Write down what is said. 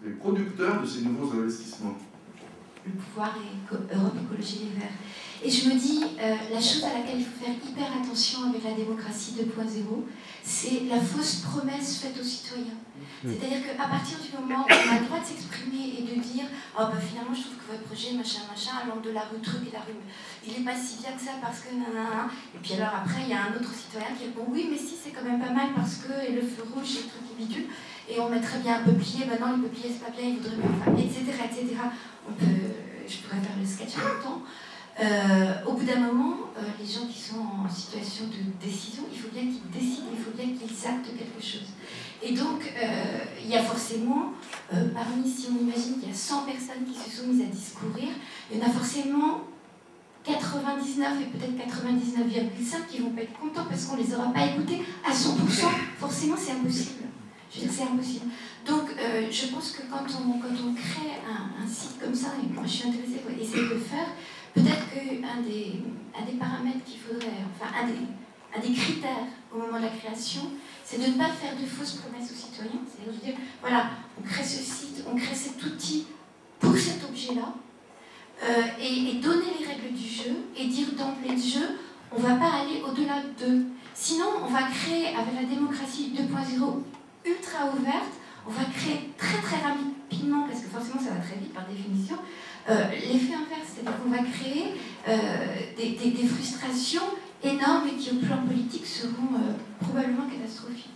les producteurs de ces nouveaux investissements. Le pouvoir et Europe Écologie Les Verts. Et je me dis, la chose à laquelle il faut faire hyper attention avec la démocratie 2.0, c'est la fausse promesse faite aux citoyens. C'est-à-dire qu'à partir du moment où on a le droit de s'exprimer et de dire « Oh, ben, finalement, je trouve que votre projet, machin, allant de la rue truc et la rue, il n'est pas si bien que ça parce que nanana. » Et puis alors après, il y a un autre citoyen qui répond « Oui, mais si, c'est quand même pas mal parce que et le feu rouge, et le truc est bidule. Et on mettrait bien un peuplier, ben non, le peuplier, c'est pas bien, il voudrait bien, etc. etc. » Je pourrais faire le sketch longtemps. Au bout d'un moment, les gens qui sont en situation de décision, il faut bien qu'ils décident, il faut bien qu'ils actent quelque chose. Et donc, il y a forcément, parmi, si on imagine qu'il y a 100 personnes qui se sont mises à discourir, il y en a forcément 99 et peut-être 99,5 qui ne vont pas être contents parce qu'on ne les aura pas écoutés à 100%. Forcément, c'est impossible. Je veux dire, c'est impossible. Donc, je pense que quand on crée un site comme ça, et moi je suis intéressée pour essayer de le faire, peut-être qu'un des paramètres qu'il faudrait, enfin un des critères au moment de la création, c'est de ne pas faire de fausses promesses aux citoyens. C'est-à-dire de dire, voilà, on crée ce site, on crée cet outil pour cet objet-là, et donner les règles du jeu, et dire d'emblée de jeu, on ne va pas aller au-delà d'eux. Sinon, on va créer, avec la démocratie 2.0 ultra ouverte, on va créer très très rapidement, parce que forcément ça va très vite par définition, l'effet inverse, c'est-à-dire qu'on va créer des frustrations énormes et qui au plan politique seront probablement catastrophiques.